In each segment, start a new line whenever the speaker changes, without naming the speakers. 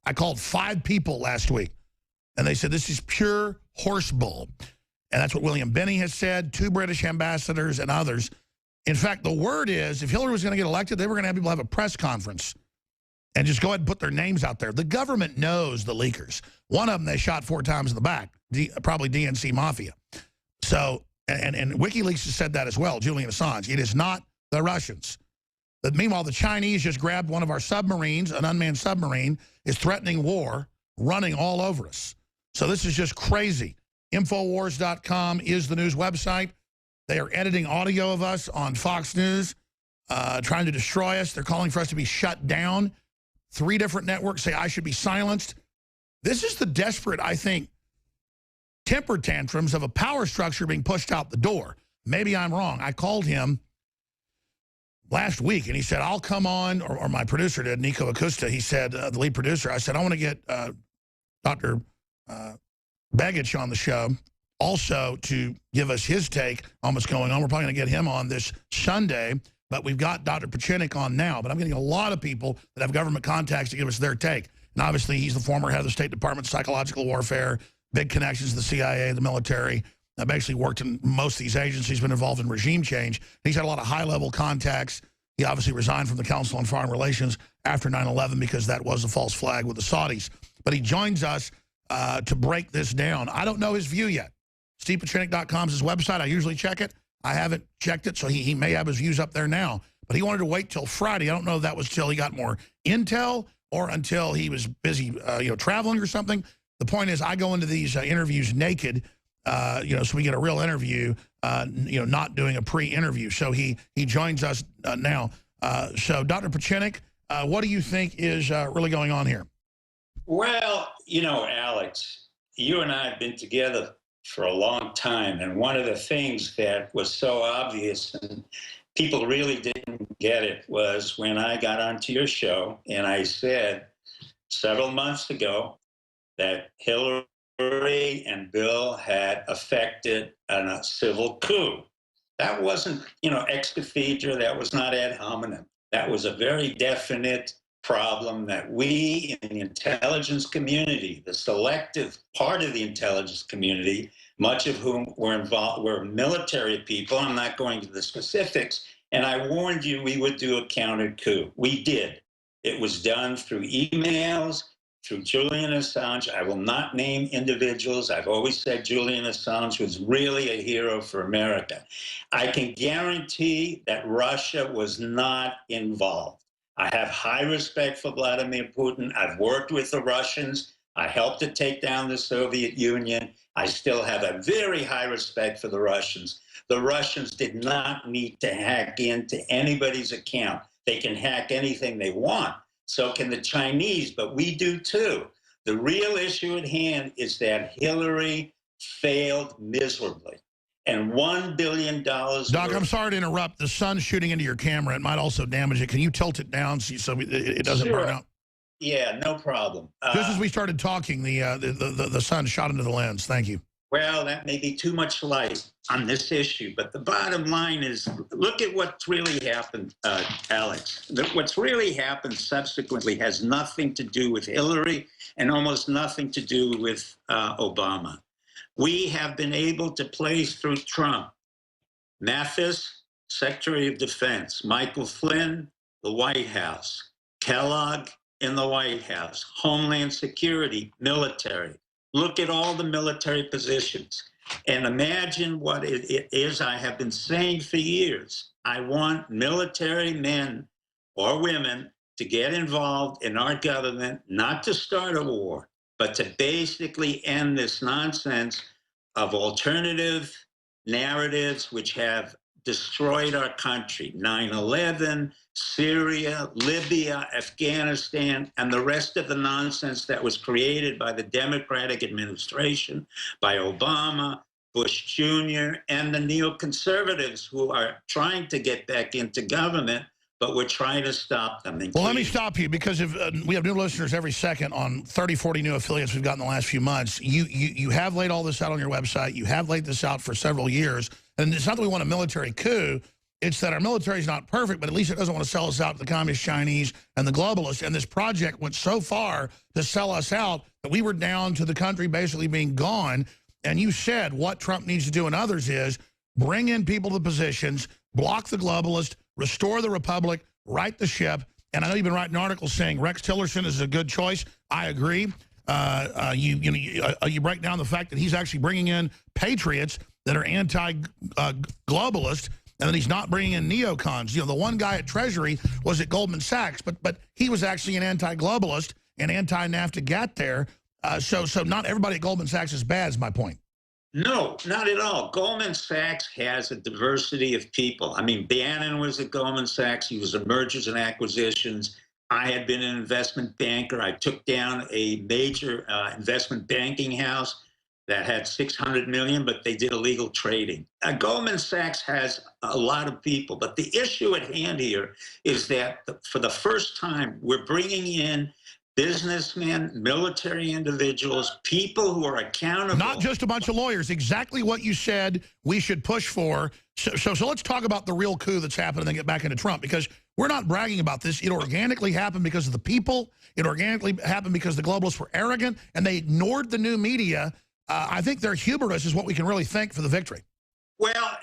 I called 5 people last week, and they said this is pure horse bull. And that's what William Binney has said, 2 British ambassadors and others. In fact, the word is if Hillary was going to get elected, they were going to have people have a press conference and just go ahead and put their names out there. The government knows the leakers. One of them they shot 4 times in the back, probably DNC Mafia. So, and WikiLeaks has said that as well, Julian Assange. It is not the Russians. But meanwhile, the Chinese just grabbed one of our submarines, an unmanned submarine, is threatening war, running all over us. So this is just crazy. Infowars.com is the news website. They are editing audio of us on Fox News, trying to destroy us. They're calling for us to be shut down. 3 different networks say I should be silenced. This is the desperate, I think, temper tantrums of a power structure being pushed out the door. Maybe I'm wrong. I called him last week, and he said, I'll come on, or my producer did, Nico Acosta. He said, the lead producer, I said, I want to get Dr. Begich on the show also to give us his take on what's going on. We're probably going to get him on this Sunday, but we've got Dr. Pieczenik on now. But I'm getting a lot of people that have government contacts to give us their take. And obviously, he's the former head of the State Department, psychological warfare, big connections to the CIA, the military. I've actually worked in most of these agencies, been involved in regime change. He's had a lot of high-level contacts. He obviously resigned from the Council on Foreign Relations after 9/11 because that was a false flag with the Saudis. But he joins us to break this down. I don't know his view yet. StevePieczenik.com is his website. I usually check it. I haven't checked it, so he may have his views up there now. But he wanted to wait till Friday. I don't know if that was till he got more intel or until he was busy, traveling or something. The point is, I go into these interviews naked, so we get a real interview, not doing a pre-interview. So he joins us now. So, Dr. Pieczenik, what do you think is really going on here?
Well, Alex, you and I have been together for a long time, and one of the things that was so obvious and people really didn't get it was when I got onto your show and I said several months ago that Hillary and Bill had effected a civil coup. That wasn't, ex cathedra, that was not ad hominem. That was a very definite problem that we in the intelligence community, the selective part of the intelligence community, much of whom were military people, I'm not going to the specifics, and I warned you we would do a counter coup. We did. It was done through emails, through Julian Assange. I will not name individuals. I've always said Julian Assange was really a hero for America. I can guarantee that Russia was not involved. I have high respect for Vladimir Putin. I've worked with the Russians. I helped to take down the Soviet Union. I still have a very high respect for the Russians. The Russians did not need to hack into anybody's account. They can hack anything they want. So can the Chinese, but we do too. The real issue at hand is that Hillary failed miserably. And $1 billion.
Doc, I'm sorry to interrupt. The sun's shooting into your camera. It might also damage it. Can you tilt it down so it doesn't burn out?
Yeah, no problem.
Just as we started talking, the sun shot into the lens. Thank you.
Well, that may be too much light on this issue, but the bottom line is, look at what's really happened, Alex. What's really happened subsequently has nothing to do with Hillary and almost nothing to do with Obama. We have been able to place through Trump, Mathis, Secretary of Defense, Michael Flynn, the White House, Kellogg in the White House, Homeland Security, military. Look at all the military positions and imagine what it is I have been saying for years. I want military men or women to get involved in our government, not to start a war, but to basically end this nonsense of alternative narratives which have destroyed our country. 9/11, Syria, Libya, Afghanistan, and the rest of the nonsense that was created by the Democratic administration, by Obama, Bush Jr., and the neoconservatives who are trying to get back into government, but we're trying to stop them.
Well, let me stop you because we have new listeners every second on 30, 40 new affiliates we've got in the last few months. You have laid all this out on your website. You have laid this out for several years. And it's not that we want a military coup. It's that our military is not perfect, but at least it doesn't want to sell us out to the communist Chinese and the globalists. And this project went so far to sell us out that we were down to the country basically being gone. And you said what Trump needs to do and others is bring in people to positions, block the globalists, restore the republic, right the ship. And I know you've been writing articles saying Rex Tillerson is a good choice. I agree. You break down the fact that he's actually bringing in patriots that are anti-globalist, and then he's not bringing in neocons. You know, the one guy at Treasury was at Goldman Sachs, but he was actually an anti-globalist and anti-NAFTA got there. So not everybody at Goldman Sachs is bad is my point.
No, not at all. Goldman Sachs has a diversity of people. I mean, Bannon was at Goldman Sachs. He was a mergers and acquisitions. I had been an investment banker. I took down a major investment banking house that had 600 million, but they did illegal trading. Goldman Sachs has a lot of people, but the issue at hand here is that for the first time, we're bringing in businessmen, military individuals, people who are accountable.
Not just a bunch of lawyers. Exactly what you said we should push for. So let's talk about the real coup that's happened and then get back into Trump, because we're not bragging about this. It organically happened because of the people. It organically happened because the globalists were arrogant and they ignored the new media. I think their hubris is what we can really thank for the victory.
Well,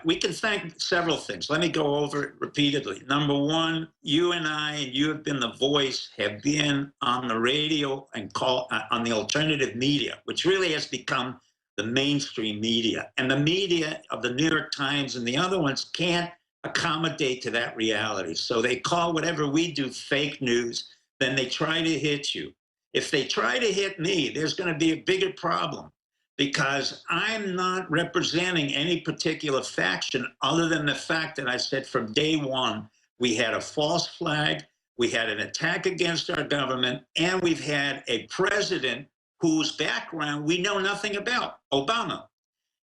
we can thank several things. Let me go over it repeatedly. Number one, you and I, and you have been the voice, have been on the radio and on the alternative media, which really has become the mainstream media. And the media of the New York Times and the other ones can't accommodate to that reality. So they call whatever we do fake news, then they try to hit you. If they try to hit me, there's going to be a bigger problem, because I'm not representing any particular faction other than the fact that I said from day one, we had a false flag, we had an attack against our government, and we've had a president whose background we know nothing about, Obama.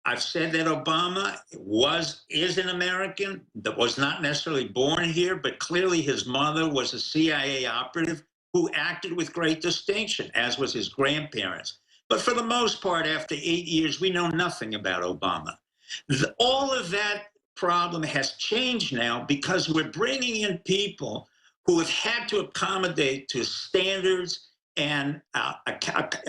I've said that Obama is an American that was not necessarily born here, but clearly his mother was a CIA operative who acted with great distinction, as was his grandparents. But for the most part, after 8 years, we know nothing about Obama. All of that problem has changed now because we're bringing in people who have had to accommodate to standards and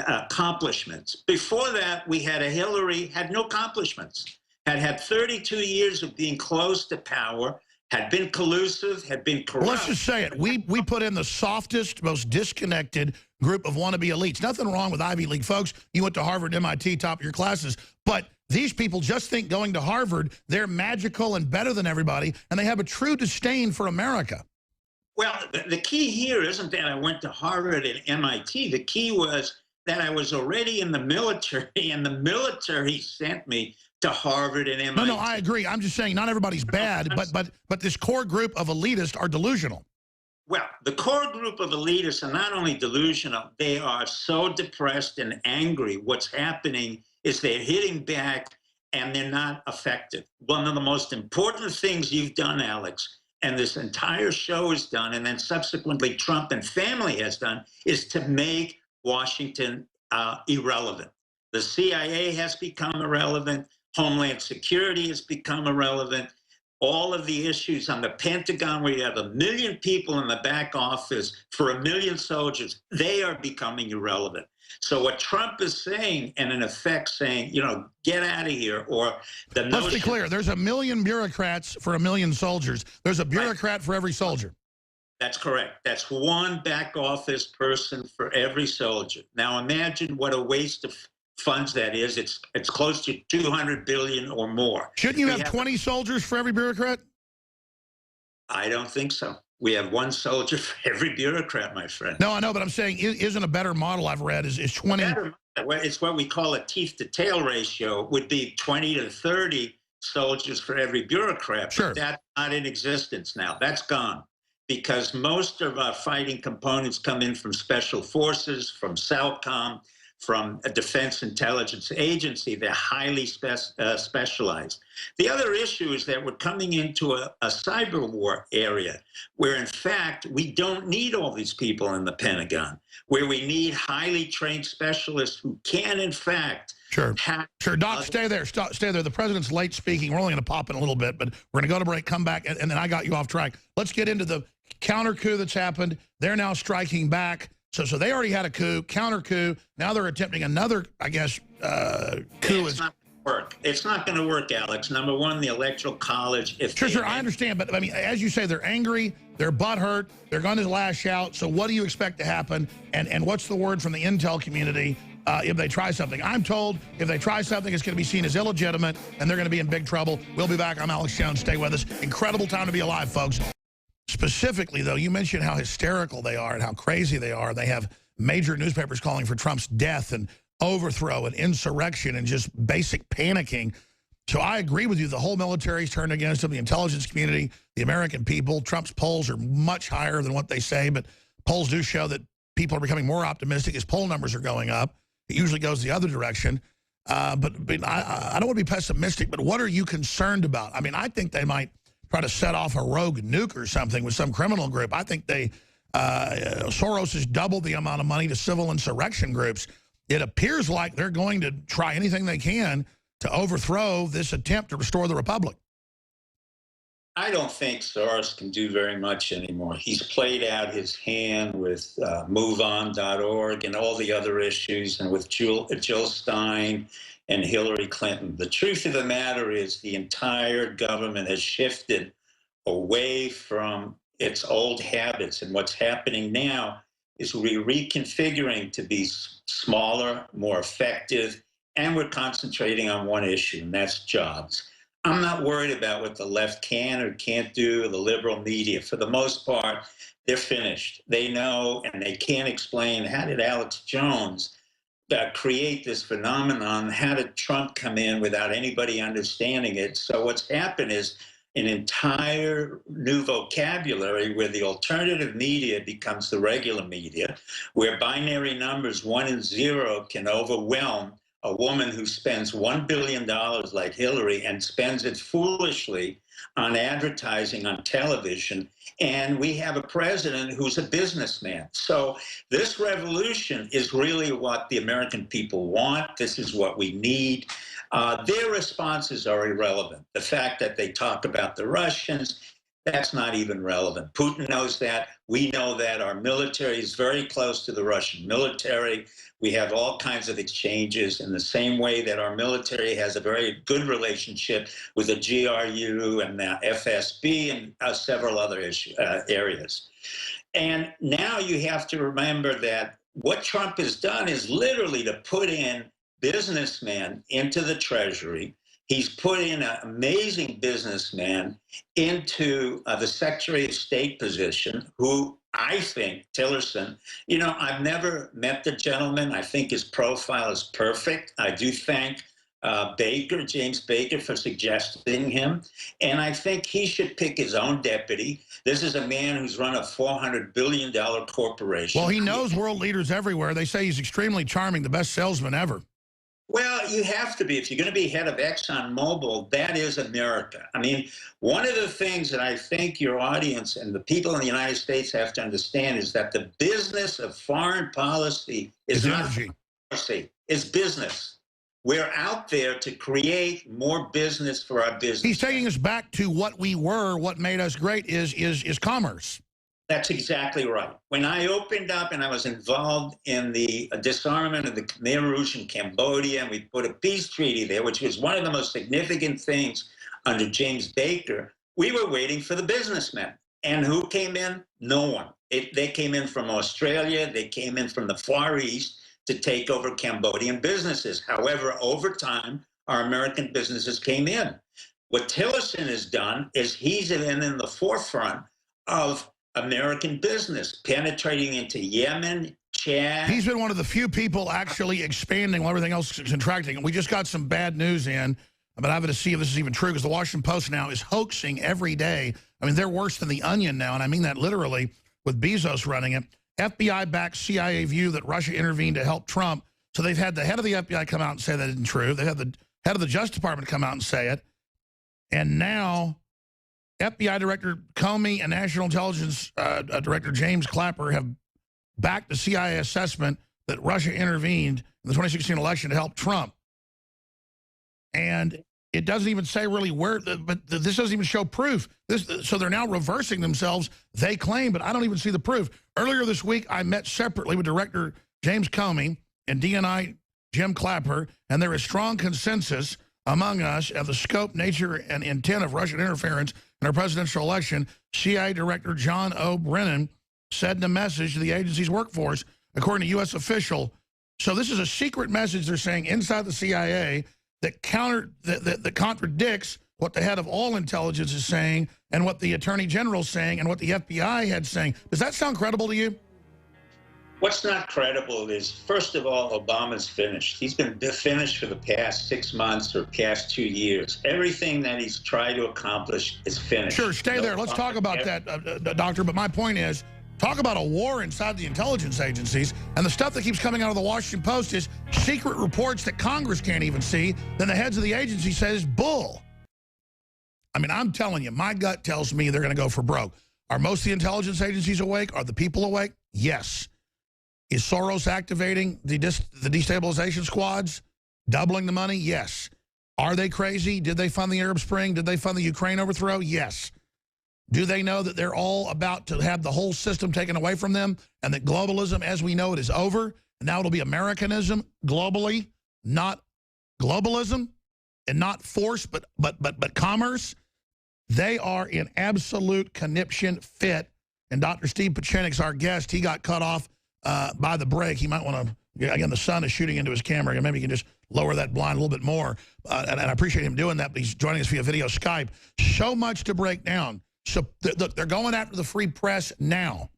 accomplishments. Before that, we had a Hillary, had no accomplishments, had 32 years of being close to power, had been collusive, had been corrupt.
Well, let's just say it. We put in the softest, most disconnected group of wannabe elites. Nothing wrong with Ivy League folks. You went to Harvard, MIT, top of your classes. But these people just think going to Harvard, they're magical and better than everybody, and they have a true disdain for America.
Well, the key here isn't that I went to Harvard and MIT. The key was that I was already in the military, and the military sent me to Harvard and MIT.
No, I agree. I'm just saying not everybody's bad, but this core group of elitists are delusional.
Well, the core group of elitists are not only delusional, they are so depressed and angry. What's happening is they're hitting back and they're not effective. One of the most important things you've done, Alex, and this entire show has done, and then subsequently Trump and family has done, is to make Washington irrelevant. The CIA has become irrelevant. Homeland Security has become irrelevant. All of the issues on the Pentagon, where you have 1 million people in the back office for 1 million soldiers, they are becoming irrelevant. So what Trump is saying, and in effect saying, you know, get out of here, or the notion—
Let's be clear, there's 1 million bureaucrats for 1 million soldiers. There's a bureaucrat for every soldier.
That's correct. That's one back office person for every soldier. Now imagine what a waste of funds that is. It's close to 200 billion or more.
Shouldn't you have 20 soldiers for every bureaucrat?
I don't think so. We have 1 soldier for every bureaucrat, my friend.
No, I know, but I'm saying isn't a better model I've read is 20.
It's what we call a teeth to tail ratio, would be 20 to 30 soldiers for every bureaucrat.
Sure.
But that's not in existence now. That's gone, because most of our fighting components come in from special forces, from SOUTCOM, from a defense intelligence agency. They're highly specialized. The other issue is that we're coming into a cyber war area where, in fact, we don't need all these people in the Pentagon, where we need highly trained specialists who can, in fact,
Sure. Doc, stay there. Stay there. The president's late speaking. We're only going to pop in a little bit, but we're going to go to break, come back, and then I got you off track. Let's get into the counter coup that's happened. They're now striking back. So they already had a coup, counter coup. Now they're attempting another, I guess, coup.
It's not going to work. It's not going to work, Alex. Number one, the Electoral College.
Sure, I understand. But, I mean, as you say, they're angry. They're butthurt. They're going to lash out. So what do you expect to happen? And what's the word from the intel community if they try something? I'm told if they try something, it's going to be seen as illegitimate, and they're going to be in big trouble. We'll be back. I'm Alex Jones. Stay with us. Incredible time to be alive, folks. Specifically, though, you mentioned how hysterical they are and how crazy they are. They have major newspapers calling for Trump's death and overthrow and insurrection and just basic panicking. So I agree with you. The whole military's turned against him, the intelligence community, the American people. Trump's polls are much higher than what they say, but polls do show that people are becoming more optimistic. His poll numbers are going up. It usually goes the other direction. But I don't want to be pessimistic, but what are you concerned about? I mean, I think they might try to set off a rogue nuke or something with some criminal group. I think Soros has doubled the amount of money to civil insurrection groups. It appears like they're going to try anything they can to overthrow this attempt to restore the republic.
I don't think Soros can do very much anymore. He's played out his hand with MoveOn.org and all the other issues, and with Jill Stein and Hillary Clinton. The truth of the matter is the entire government has shifted away from its old habits, and what's happening now is we're reconfiguring to be smaller, more effective, and we're concentrating on one issue, and that's jobs. I'm not worried about what the left can or can't do, or the liberal media. For the most part, they're finished. They know, and they can't explain, how did Alex Jones create this phenomenon? How did Trump come in without anybody understanding it? So what's happened is an entire new vocabulary where the alternative media becomes the regular media, where binary numbers 1 and 0 can overwhelm a woman who spends $1 billion like Hillary and spends it foolishly on advertising on television. And we have a president who's a businessman. So this revolution is really what the American people want. This is what we need. Their responses are irrelevant. The fact that they talk about the Russians, that's not even relevant. Putin knows that. We know that. Our military is very close to the Russian military. We have all kinds of exchanges in the same way that our military has a very good relationship with the GRU and the FSB and several other areas. And now you have to remember that what Trump has done is literally to put in businessmen into the Treasury. He's put in an amazing businessman into the Secretary of State position, who I think, Tillerson, you know, I've never met the gentleman. I think his profile is perfect. I do thank James Baker, for suggesting him. And I think he should pick his own deputy. This is a man who's run a $400 billion corporation.
Well, he knows world leaders everywhere. They say he's extremely charming, the best salesman ever.
Well, you have to be. If you're going to be head of ExxonMobil, that is America. I mean, one of the things that I think your audience and the people in the United States have to understand is that the business of foreign policy is not policy, it's business. We're out there to create more business for our business.
He's taking us back to what we were. What made us great is commerce.
That's exactly right. When I opened up and I was involved in the disarmament of the Khmer Rouge in Cambodia, and we put a peace treaty there, which was one of the most significant things under James Baker, we were waiting for the businessmen. And who came in? No one. They came in from Australia. They came in from the Far East to take over Cambodian businesses. However, over time, our American businesses came in. What Tillerson has done is he's been in the forefront of American business, penetrating into Yemen, Chad.
He's been one of the few people actually expanding while everything else is contracting. And we just got some bad news in, but I have to see if this is even true, because the Washington Post now is hoaxing every day. I mean, they're worse than the Onion now, and I mean that literally, with Bezos running it. FBI-backed CIA view that Russia intervened to help Trump So they've had the head of the FBI come out and say that isn't true. They had the head of the Justice Department come out and say it. And now FBI Director Comey and National Intelligence Director James Clapper have backed the CIA assessment that Russia intervened in the 2016 election to help Trump. And it doesn't even say really where, but this doesn't even show proof. So they're now reversing themselves, they claim, but I don't even see the proof. Earlier this week, I met separately with Director James Comey and DNI Jim Clapper, and there is strong consensus among us of the scope, nature, and intent of Russian interference in our presidential election. CIA Director John O. Brennan said in a message to the agency's workforce, according to U.S. official. So this is a secret message they're saying inside the CIA that contradicts what the head of all intelligence is saying and what the Attorney General is saying and what the FBI head's saying. Does that sound credible to you?
What's not credible is, first of all, Obama's finished. He's been finished for the past 6 months or past 2 years. Everything that he's tried to accomplish is finished.
Sure, stay there. Let's talk about that, Doctor. But my point is, talk about a war inside the intelligence agencies, and the stuff that keeps coming out of the Washington Post is secret reports that Congress can't even see. Then the heads of the agency says bull. I mean, I'm telling you, my gut tells me they're going to go for broke. Are most of the intelligence agencies awake? Are the people awake? Yes. Is Soros activating the destabilization squads, doubling the money? Yes. Are they crazy? Did they fund the Arab Spring? Did they fund the Ukraine overthrow? Yes. Do they know that they're all about to have the whole system taken away from them and that globalism as we know it is over? And now it'll be Americanism globally, not globalism, and not force, but commerce. They are in absolute conniption fit. And Dr. Steve Pieczenik's our guest. He got cut off by the break. He might want to, again, the sun is shooting into his camera. Maybe you can just lower that blind a little bit more. And I appreciate him doing that, but he's joining us via video Skype. So much to break down. So look, they're going after the free press now.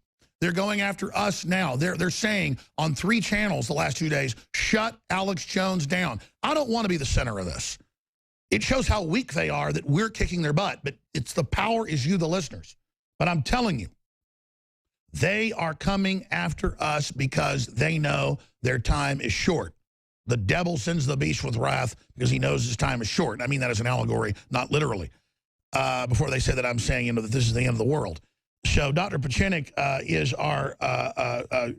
They're going after us now. They're saying on 3 channels the last 2 days, shut Alex Jones down. I don't want to be the center of this. It shows how weak they are that we're kicking their butt, but it's the power is you, the listeners. But I'm telling you, they are coming after us because they know their time is short. The devil sends the beast with wrath because he knows his time is short. I mean that as an allegory, not literally. Before they say that I'm saying, that this is the end of the world. So Dr. Pieczenik is our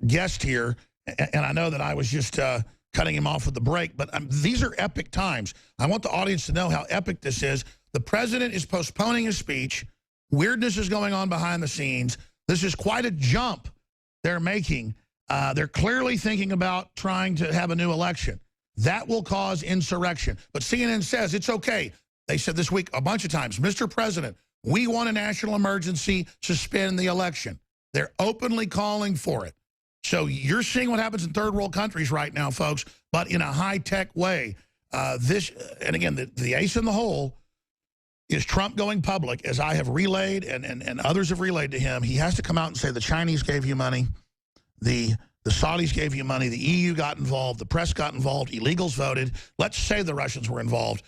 guest here, and I know that I was just cutting him off with the break, but these are epic times. I want the audience to know how epic this is. The president is postponing his speech. Weirdness is going on behind the scenes. This is quite a jump they're making. They're clearly thinking about trying to have a new election. That will cause insurrection. But CNN says it's okay. They said this week a bunch of times, Mr. President, we want a national emergency, suspend the election. They're openly calling for it. So you're seeing what happens in third world countries right now, folks, but in a high-tech way. And again, the ace in the hole is Trump going public, as I have relayed and others have relayed to him. He has to come out and say the Chinese gave you money, the Saudis gave you money, the EU got involved, the press got involved, illegals voted. Let's say the Russians were involved.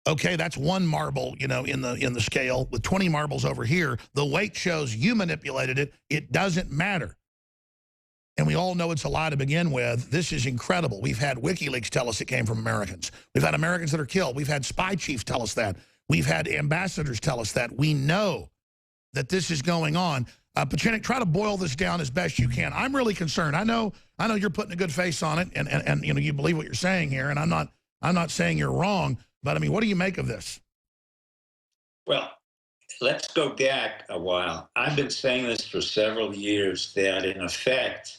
Okay, that's one marble, in the scale. With 20 marbles over here, the weight shows you manipulated it. It doesn't matter. And we all know it's a lie to begin with. This is incredible. We've had WikiLeaks tell us it came from Americans. We've had Americans that are killed. We've had spy chiefs tell us that. We've had ambassadors tell us that. We know that this is going on. Pieczenik, try to boil this down as best you can. I'm really concerned. I know you're putting a good face on it, and you believe what you're saying here, and I'm not saying you're wrong. But, I mean, what do you make of this?
Well, let's go back a while. I've been saying this for several years, that in effect,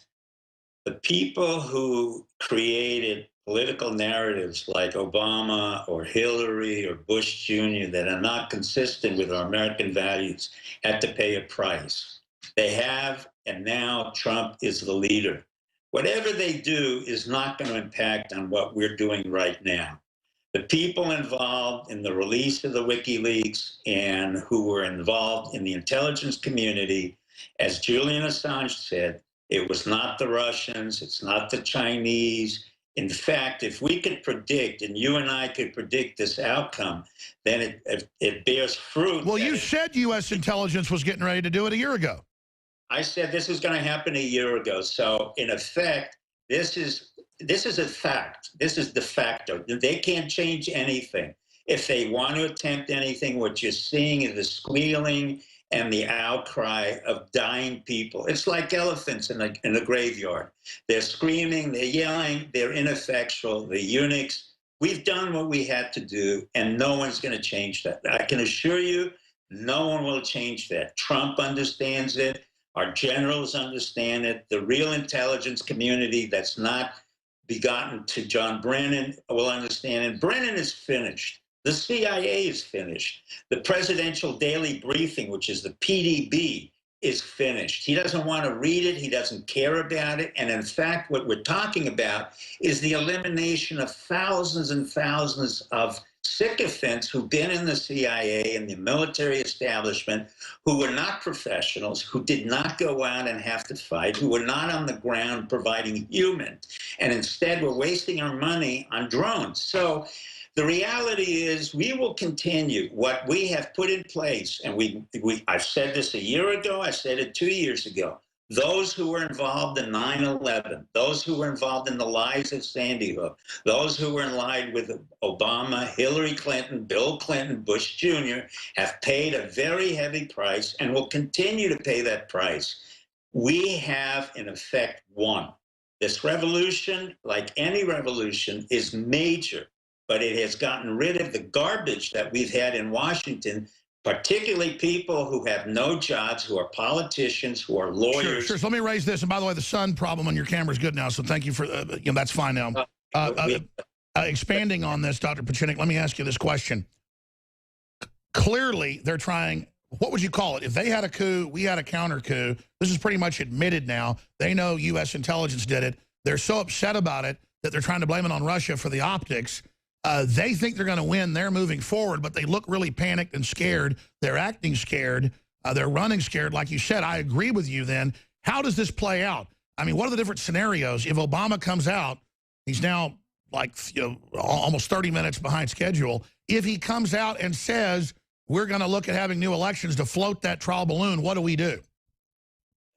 the people who created political narratives like Obama or Hillary or Bush Jr. that are not consistent with our American values had to pay a price. They have, and now Trump is the leader. Whatever they do is not going to impact on what we're doing right now. The people involved in the release of the WikiLeaks and who were involved in the intelligence community, as Julian Assange said, it was not the Russians, it's not the Chinese. In fact, if we could predict, and you and I could predict this outcome, then it bears fruit.
Well, you said U.S. intelligence was getting ready to do it a year ago.
I said this is going to happen a year ago. So, in effect, this is this is a fact. This is de facto. They can't change anything. If they want to attempt anything, what you're seeing is the squealing and the outcry of dying people. It's like elephants in a graveyard. They're screaming, they're yelling, they're ineffectual, they're eunuchs. We've done what we had to do, and no one's going to change that. I can assure you, no one will change that. Trump understands it. Our generals understand it. The real intelligence community that's not begotten to John Brennan will understand it. Brennan is finished. The CIA is finished. The Presidential Daily Briefing, which is the PDB, is finished. He doesn't want to read it. He doesn't care about it. And in fact, what we're talking about is the elimination of thousands and thousands of sycophants who've been in the CIA and the military establishment, who were not professionals, who did not go out and have to fight, who were not on the ground providing human, and instead were wasting our money on drones. So the reality is we will continue what we have put in place. And I've said this a year ago, I said it 2 years ago. Those who were involved in 9/11, those who were involved in the lies of Sandy Hook, those who were in line with Obama, Hillary Clinton, Bill Clinton, Bush Jr., have paid a very heavy price and will continue to pay that price. We have, in effect, won. This revolution, like any revolution, is major, but it has gotten rid of the garbage that we've had in Washington, particularly people who have no jobs, who are politicians, who are lawyers.
Sure. So let me raise this. And by the way, the sun problem on your camera is good now, so thank you for, that's fine now. Expanding on this, Dr. Pieczenik, let me ask you this question. Clearly, they're trying, what would you call it? If they had a coup, we had a counter coup. This is pretty much admitted now. They know U.S. intelligence did it. They're so upset about it that they're trying to blame it on Russia for the optics. They think they're going to win. They're moving forward, but they look really panicked and scared. They're acting scared. They're running scared. Like you said, I agree with you then. How does this play out? I mean, what are the different scenarios? If Obama comes out, he's now like, almost 30 minutes behind schedule. If he comes out and says, we're going to look at having new elections to float that trial balloon, what do we do?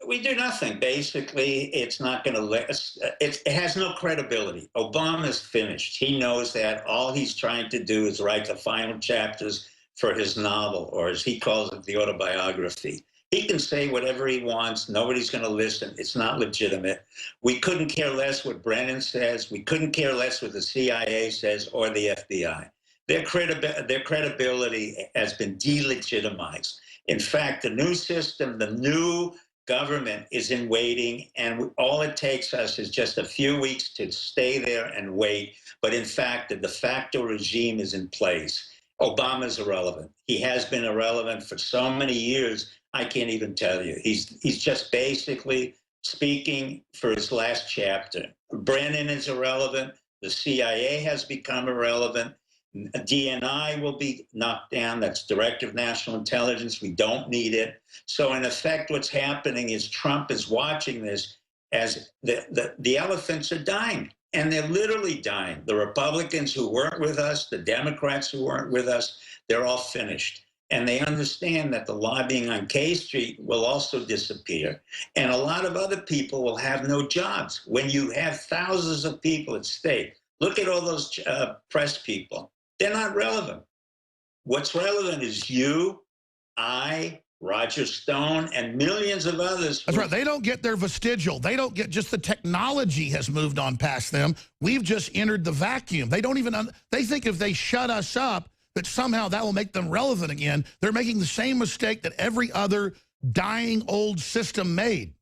We do nothing. Basically, it's not going to let us, it has no credibility. Obama's finished. He knows that. All he's trying to do is write the final chapters for his novel, or as he calls it, the autobiography. He can say whatever he wants. Nobody's going to listen. It's not legitimate. We couldn't care less what Brennan says. We couldn't care less what the CIA says or the FBI. Their credibility has been delegitimized. In fact, the new system, the new government is in waiting, and all it takes us is just a few weeks to stay there and wait. But in fact, the de facto regime is in place. Obama's irrelevant. He has been irrelevant for so many years, I can't even tell you. He's just basically speaking for his last chapter. Brennan is irrelevant. The CIA has become irrelevant. DNI will be knocked down. That's Director of National Intelligence. We don't need it. So in effect, what's happening is Trump is watching this as the elephants are dying, and they're literally dying. The Republicans who weren't with us, the Democrats who weren't with us, they're all finished. And they understand that the lobbying on K Street will also disappear. And a lot of other people will have no jobs. When you have thousands of people at stake, look at all those press people. They're not relevant. What's relevant is you, I, Roger Stone, and millions of others.
That's right. They don't get their vestigial. They don't get, just the technology has moved on past them. We've just entered the vacuum. They don't even, they think if they shut us up, that somehow that will make them relevant again. They're making the same mistake that every other dying old system made.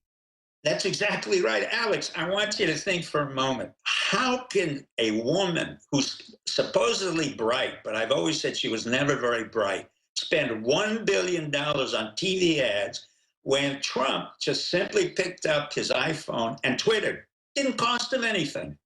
That's exactly right. Alex, I want you to think for a moment. How can a woman who's supposedly bright, but I've always said she was never very bright, spend $1 billion on TV ads when Trump just simply picked up his iPhone and Twitter? Didn't cost him anything.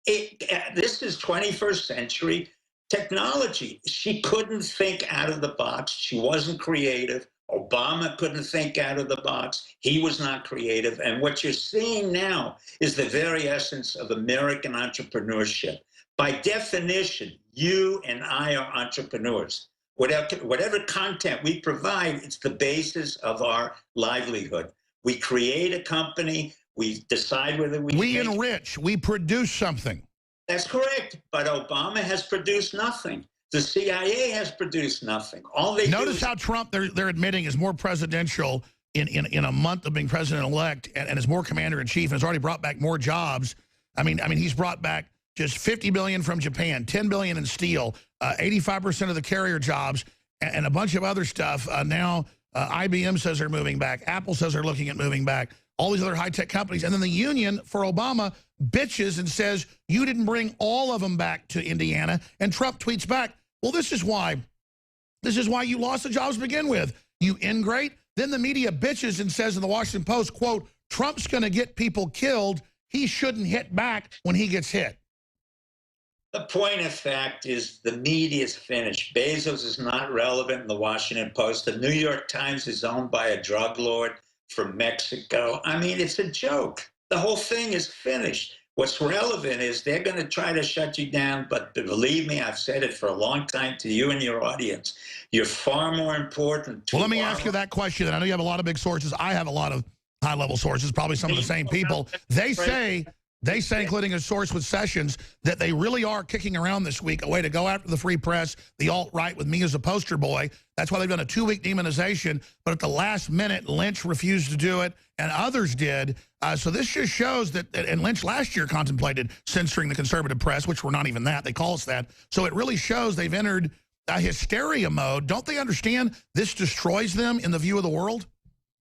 This is 21st century technology. She couldn't think out of the box. She wasn't creative. Obama couldn't think out of the box. He was not creative. And what you're seeing now is the very essence of American entrepreneurship. By definition, you and I are entrepreneurs. Whatever content we provide, it's the basis of our livelihood. We create a company, We decide whether
we enrich, we produce something.
That's correct. But Obama has produced nothing. The CIA has produced nothing. All they
Notice how Trump, they're admitting, is more presidential in a month of being president-elect and is more commander-in-chief and has already brought back more jobs. I mean, he's brought back just $50 billion from Japan, $10 billion in steel, 85% of the carrier jobs, and a bunch of other stuff. Now, IBM says they're moving back. Apple says they're looking at moving back. All these other high-tech companies. And then the union for Obama bitches and says, you didn't bring all of them back to Indiana. And Trump tweets back, well, this is why you lost the jobs to begin with. You ingrate. Then the media bitches and says in the Washington Post, quote, Trump's going to get people killed. He shouldn't hit back when he gets hit.
The point of fact is the media is finished. Bezos is not relevant in the Washington Post. The New York Times is owned by a drug lord from Mexico. I mean, it's a joke. The whole thing is finished. What's relevant is they're going to try to shut you down, but believe me, I've said it for a long time to you and your audience. You're far more important.
Well, let me ask you that question. I know you have a lot of big sources. I have a lot of high-level sources, probably some of the same people. They say, including a source with Sessions, that they really are kicking around this week a way to go after the free press, the alt-right, with me as a poster boy. That's why they've done a 2-week demonization. But at the last minute, Lynch refused to do it, and others did. So this just shows that, and Lynch last year contemplated censoring the conservative press, which we're not even that. They call us that. So it really shows they've entered a hysteria mode. Don't they understand this destroys them in the view of the world?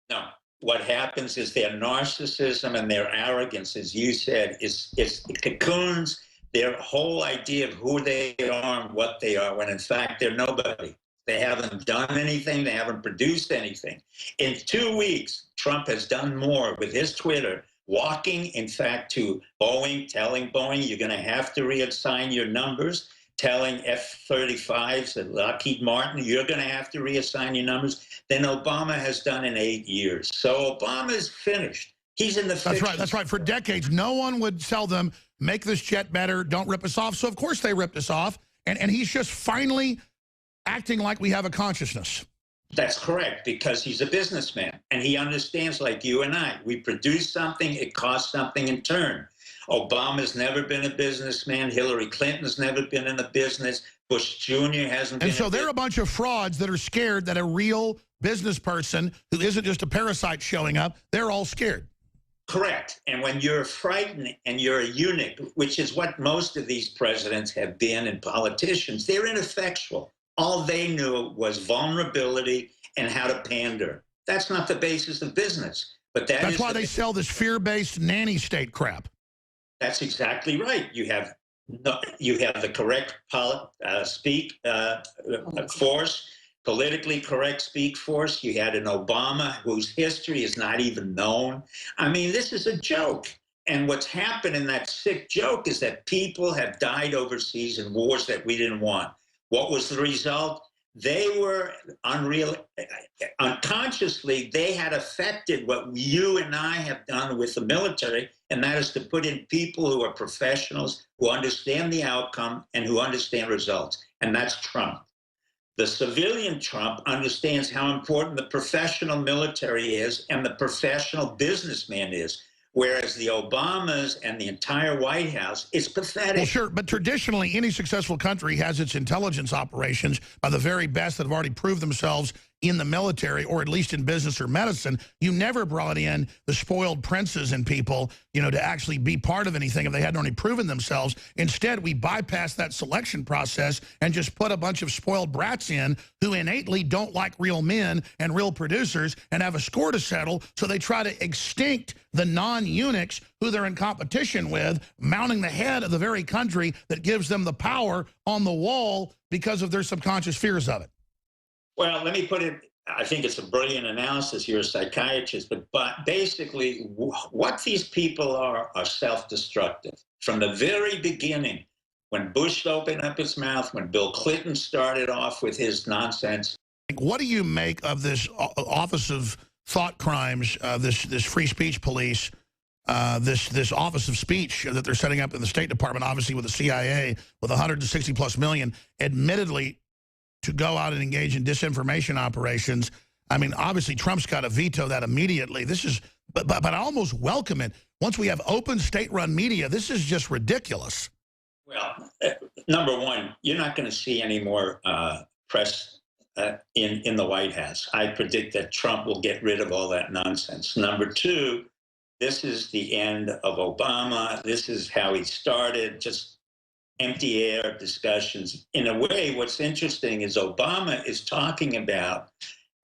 No. What happens is their narcissism and their arrogance, as you said, it cocoons their whole idea of who they are and what they are, when in fact they're nobody. They haven't done anything. They haven't produced anything. In 2 weeks, Trump has done more with his Twitter, walking, in fact, to Boeing, telling Boeing, you're going to have to reassign your numbers, telling F-35s and Lockheed Martin, you're going to have to reassign your numbers, than Obama has done in 8 years. So Obama is finished. He's in the fiction.
That's right. That's right. For decades, no one would tell them, make this jet better, don't rip us off. So, of course, they ripped us off. And he's just finally acting like we have a consciousness.
That's correct, because he's a businessman. And he understands, like you and I, we produce something, it costs something in turn. Obama's never been a businessman. Hillary Clinton's never been in the business. Bush Jr. hasn't been.
And so they're a bunch of frauds that are scared that a real business person who isn't just a parasite showing up, they're all scared.
Correct. And when you're frightened and you're a eunuch, which is what most of these presidents have been and politicians, they're ineffectual. All they knew was vulnerability and how to pander. That's not the basis of business. But that's why
they sell this fear-based nanny state crap.
That's exactly right. You have the correct force, politically correct speak force. You had an Obama whose history is not even known. I mean, this is a joke. And what's happened in that sick joke is that people have died overseas in wars that we didn't want. What was the result? They were unconsciously, they had affected what you and I have done with the military, and that is to put in people who are professionals, who understand the outcome and who understand results. And that's Trump. The civilian Trump understands how important the professional military is and the professional businessman is. Whereas the Obamas and the entire White House, it's pathetic.
Well, sure, but traditionally, any successful country has its intelligence operations by the very best that have already proved themselves in the military, or at least in business or medicine. You never brought in the spoiled princes and people, you know, to actually be part of anything if they hadn't already proven themselves. Instead, we bypassed that selection process and just put a bunch of spoiled brats in who innately don't like real men and real producers and have a score to settle, so they try to extinct the non-eunuchs who they're in competition with, mounting the head of the very country that gives them the power on the wall because of their subconscious fears of it.
Well, let me put it, I think it's a brilliant analysis. You're a psychiatrist, but basically what these people are self-destructive. From the very beginning, when Bush opened up his mouth, when Bill Clinton started off with his nonsense.
What do you make of this Office of Thought Crimes, this free speech police, this Office of Speech that they're setting up in the State Department, obviously with the CIA, with 160+ million, admittedly, to go out and engage in disinformation operations? I mean, obviously, Trump's got to veto that immediately. This is but I almost welcome it. Once we have open state-run media, this is just ridiculous.
Well, number one, you're not going to see any more press in the White House. I predict that Trump will get rid of all that nonsense. Number two, this is the end of Obama. This is how he started, just empty air discussions. In a way, what's interesting is Obama is talking about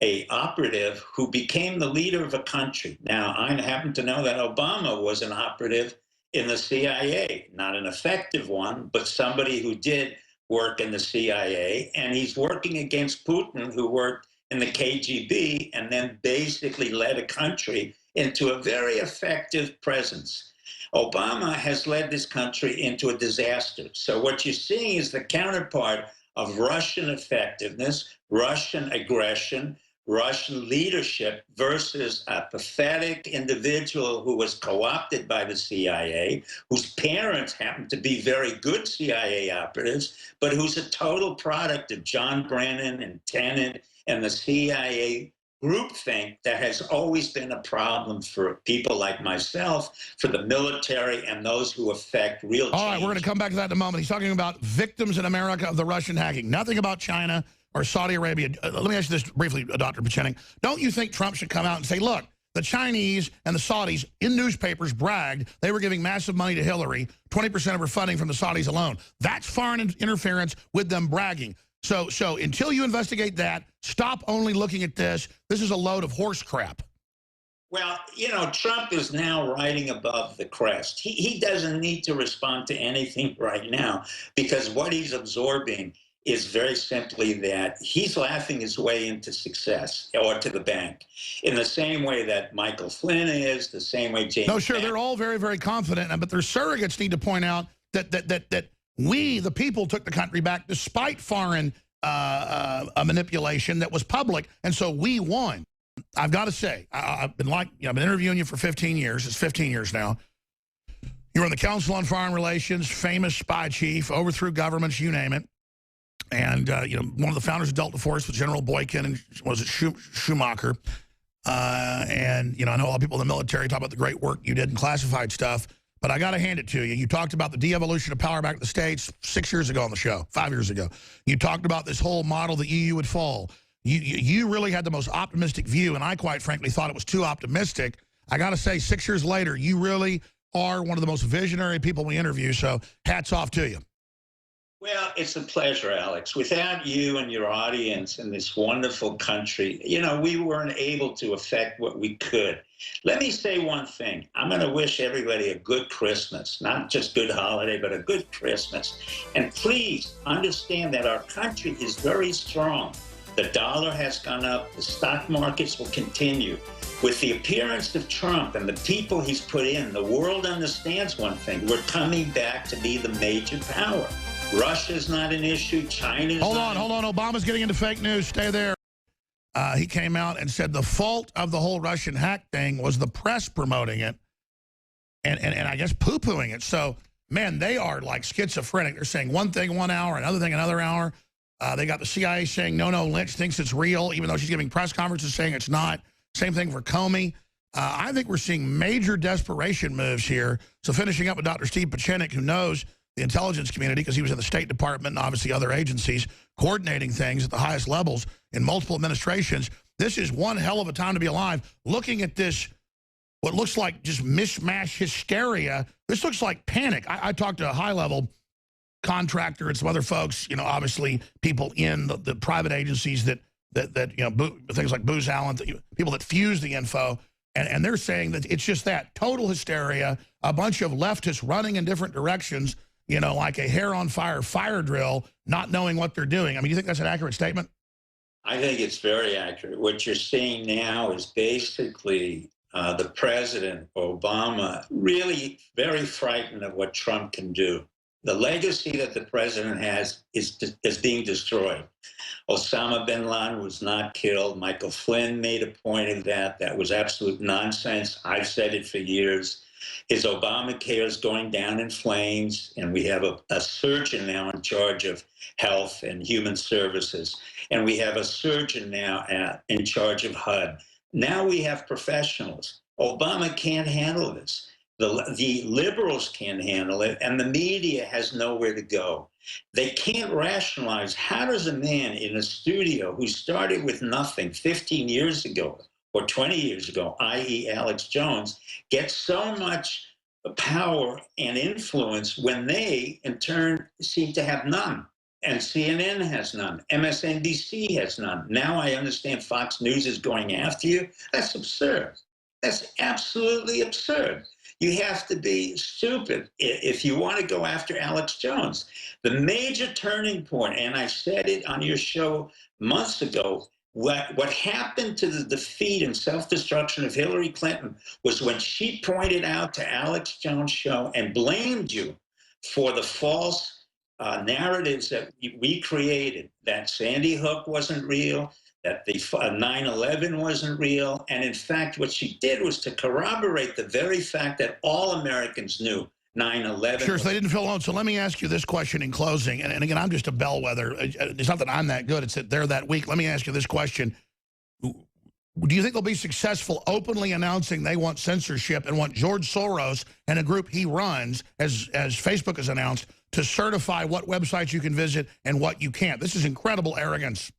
an operative who became the leader of a country. Now, I happen to know that Obama was an operative in the CIA, not an effective one, but somebody who did work in the CIA, and he's working against Putin, who worked in the KGB and then basically led a country into a very effective presence. Obama has led this country into a disaster. So what you're seeing is the counterpart of Russian effectiveness, Russian aggression, Russian leadership versus a pathetic individual who was co-opted by the CIA, whose parents happen to be very good CIA operatives, but who's a total product of John Brennan and Tenet and the CIA groupthink that has always been a problem for people like myself, for the military, and those who affect real change.
All right, we're going to come back to that in a moment. He's talking about victims in America of the Russian hacking. Nothing about China or Saudi Arabia. Let me ask you this briefly, Dr. Pieczenik. Don't you think Trump should come out and say, look, the Chinese and the Saudis in newspapers bragged they were giving massive money to Hillary, 20% of her funding from the Saudis alone. That's foreign interference with them bragging. So until you investigate that, stop only looking at this. This is a load of horse crap.
Well, you know, Trump is now riding above the crest. He doesn't need to respond to anything right now because what he's absorbing is very simply that he's laughing his way into success or to the bank in the same way that Michael Flynn is, the same way James.
No, sure, they're all very, very confident, but their surrogates need to point out that we, the people, took the country back despite foreign manipulation that was public, and so we won. I've got to say, I've been interviewing you for 15 years. It's 15 years now. You were in the Council on Foreign Relations, famous spy chief, overthrew governments, you name it. And, one of the founders of Delta Force was General Boykin, and was it Schumacher. And, I know a lot of people in the military talk about the great work you did in classified stuff, but I got to hand it to you. You talked about the de-evolution of power back to the States 6 years ago on the show, 5 years ago. You talked about this whole model the EU would fall. You really had the most optimistic view, and I quite frankly thought it was too optimistic. I got to say, 6 years later, you really are one of the most visionary people we interview, so hats off to you.
Well, it's a pleasure, Alex. Without you and your audience in this wonderful country, we weren't able to affect what we could. Let me say one thing. I'm going to wish everybody a good Christmas, not just good holiday, but a good Christmas. And please understand that our country is very strong. The dollar has gone up. The stock markets will continue. With the appearance of Trump and the people he's put in, the world understands one thing. We're coming back to be the major power. Russia's not an issue. China's
Hold on. Obama's getting into fake news. Stay there. He came out and said the fault of the whole Russian hack thing was the press promoting it and I guess poo-pooing it. So, man, they are like schizophrenic. They're saying one thing 1 hour, another thing another hour. They got the CIA saying, no, Lynch thinks it's real, even though she's giving press conferences saying it's not. Same thing for Comey. I think we're seeing major desperation moves here. So finishing up with Dr. Steve Pieczenik, who knows the intelligence community because he was in the State Department and obviously other agencies coordinating things at the highest levels in multiple administrations. This is one hell of a time to be alive. Looking at this, what looks like just mishmash hysteria, this looks like panic. I talked to a high-level contractor and some other folks, obviously people in the private agencies that things like Booz Allen, people that fuse the info, and they're saying that it's just that total hysteria, a bunch of leftists running in different directions, like a hair on fire drill, not knowing what they're doing. I mean, you think that's an accurate statement?
I think it's very accurate. What you're seeing now is basically the president, Obama, really very frightened of what Trump can do. The legacy that the president has is being destroyed. Osama bin Laden was not killed. Michael Flynn made a point of that. That was absolute nonsense. I've said it for years. His Obamacare is going down in flames, and we have a surgeon now in charge of health and human services, and we have a surgeon now in charge of HUD. Now we have professionals. Obama can't handle this. The liberals can't handle it, and the media has nowhere to go. They can't rationalize, how does a man in a studio who started with nothing 15 years ago or 20 years ago, i.e. Alex Jones, get so much power and influence when they, in turn, seem to have none? And CNN has none. MSNBC has none. Now I understand Fox News is going after you. That's absurd. That's absolutely absurd. You have to be stupid if you want to go after Alex Jones. The major turning point, and I said it on your show months ago, what happened to the defeat and self-destruction of Hillary Clinton was when she pointed out to Alex Jones' show and blamed you for the false narratives that we created, that Sandy Hook wasn't real, that the 9/11 wasn't real. And in fact, what she did was to corroborate the very fact that all Americans knew 9/11.
Sure, so they didn't feel alone. So let me ask you this question in closing. And again, I'm just a bellwether. It's not that I'm that good. It's that they're that weak. Let me ask you this question. Do you think they'll be successful openly announcing they want censorship and want George Soros and a group he runs, as Facebook has announced, to certify what websites you can visit and what you can't? This is incredible arrogance.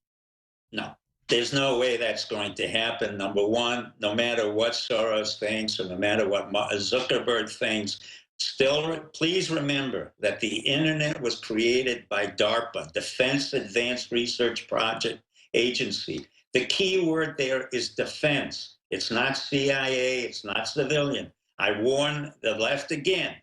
No. There's no way that's going to happen. Number one, no matter what Soros thinks or no matter what Zuckerberg thinks, still, please remember that the internet was created by DARPA, Defense Advanced Research Project Agency. The key word there is defense. It's not CIA, it's not civilian. I warn the left again.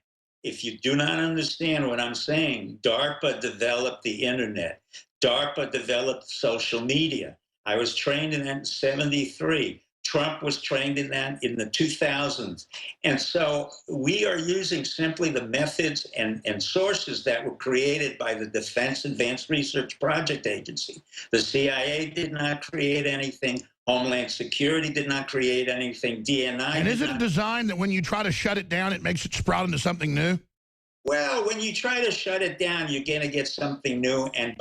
If you do not understand what I'm saying, DARPA developed the internet. DARPA developed social media. I was trained in that in '73. Trump was trained in that in the 2000s. And so we are using simply the methods and sources that were created by the Defense Advanced Research Project Agency. The CIA did not create anything. Homeland Security did not create anything. DNI.
And is it a design that when you try to shut it down, it makes it sprout into something new?
Well, when you try to shut it down, you're going to get something new. And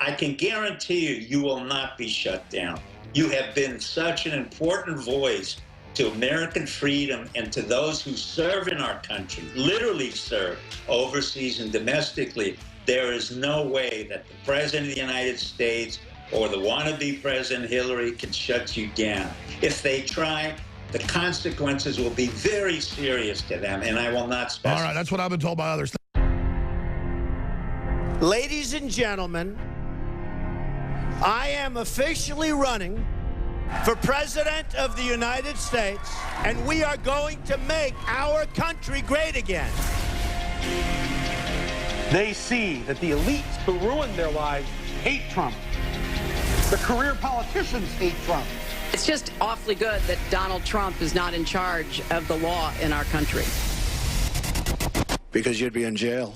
I can guarantee you will not be shut down. You have been such an important voice to American freedom and to those who serve in our country, literally serve overseas and domestically. There is no way that the President of the United States or the wannabe President Hillary can shut you down. If they try, the consequences will be very serious to them, and I will not specify.
All right, that's what I've been told by others.
Ladies and gentlemen, I am officially running for President of the United States, and we are going to make our country great again.
They see that the elites who ruined their lives hate Trump. The career politicians hate Trump.
It's just awfully good that Donald Trump is not in charge of the law in our country.
Because you'd be in jail.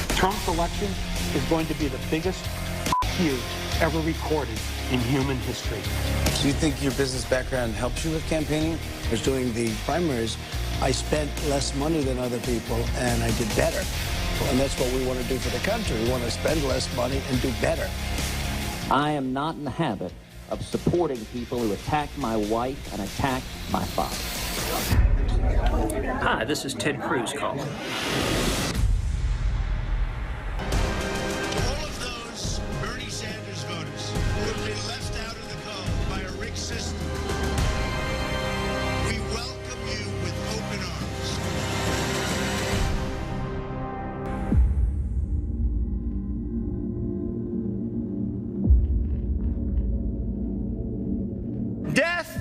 Trump's election is going to be the biggest you ever recorded in human history.
Do you think your business background helps you with campaigning? I was doing the primaries. I spent less money than other people, and I did better. And that's what we want to do for the country. We want to spend less money and do better.
I am not in the habit of supporting people who attack my wife and attack my father.
Hi, this is Ted Cruz calling.
Death,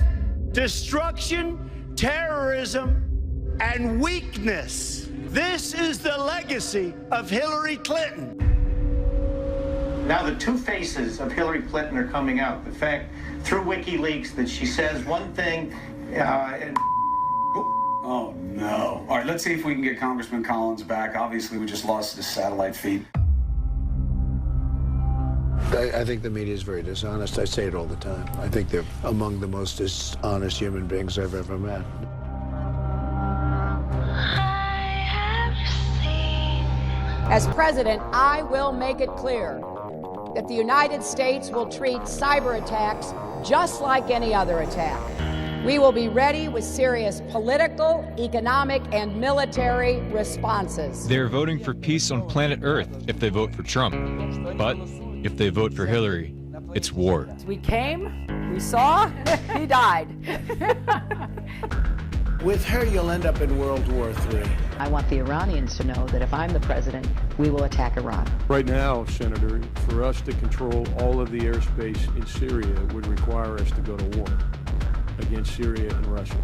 destruction, terrorism, and weakness. This is the legacy of Hillary Clinton.
Now the two faces of Hillary Clinton are coming out. The fact through WikiLeaks that she says one thing and
oh no. All right, let's see if we can get Congressman Collins back. Obviously, we just lost his satellite feed.
I think the media is very dishonest. I say it all the time. I think they're among the most dishonest human beings I've ever met.
As president, I will make it clear that the United States will treat cyber attacks just like any other attack. We will be ready with serious political, economic, and military responses.
They're voting for peace on planet Earth if they vote for Trump. But if they vote for Hillary, it's war.
We came, we saw, he died.
With her, you'll end up in World War III.
I want the Iranians to know that if I'm the president, we will attack Iran.
Right now, Senator, for us to control all of the airspace in Syria would require us to go to war against Syria and Russia.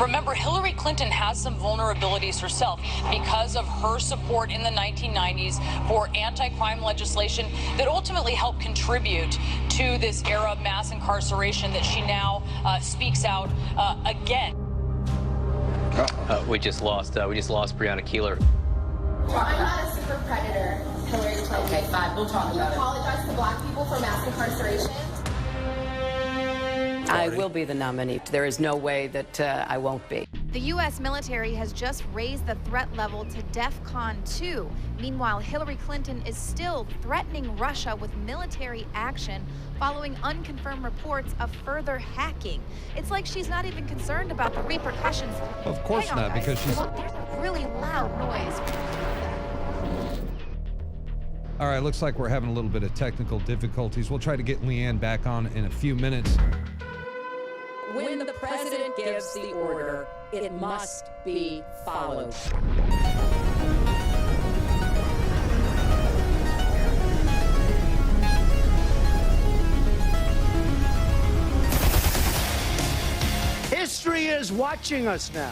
Remember, Hillary Clinton has some vulnerabilities herself because of her support in the 1990s for anti-crime legislation that ultimately helped contribute to this era of mass incarceration that she now speaks out again.
We just lost Breonna Keeler.
I'm not a super predator, Hillary Clinton.
Okay, fine, we'll talk about it.
You apologize to black people for mass incarceration?
I will be the nominee. There is no way that I won't be.
The U.S. military has just raised the threat level to DEFCON 2. Meanwhile, Hillary Clinton is still threatening Russia with military action following unconfirmed reports of further hacking. It's like she's not even concerned about the repercussions.
Of course not, because she's...
There's a really loud noise.
All right, looks like we're having a little bit of technical difficulties. We'll try to get Leanne back on in a few minutes.
When the president gives the order, it must be followed.
History is watching us now.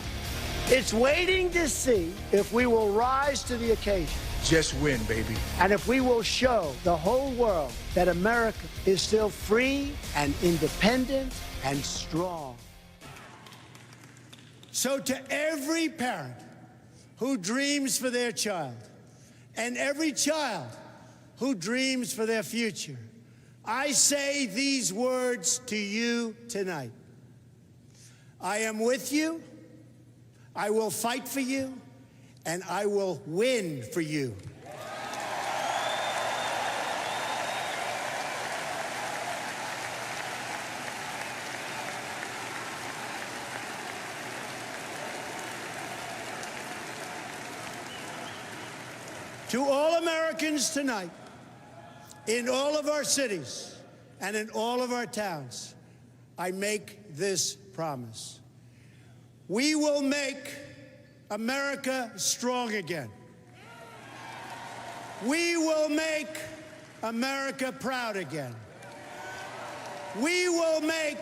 It's waiting to see if we will rise to the occasion.
Just win, baby.
And if we will show the whole world that America is still free and independent and strong. So to every parent who dreams for their child, and every child who dreams for their future, I say these words to you tonight. I am with you, I will fight for you, and I will win for you. To all Americans tonight, in all of our cities and in all of our towns, I make this promise. We will make America strong again. We will make America proud again. We will make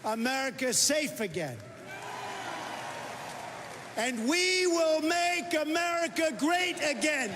America safe again. And we will make America great again.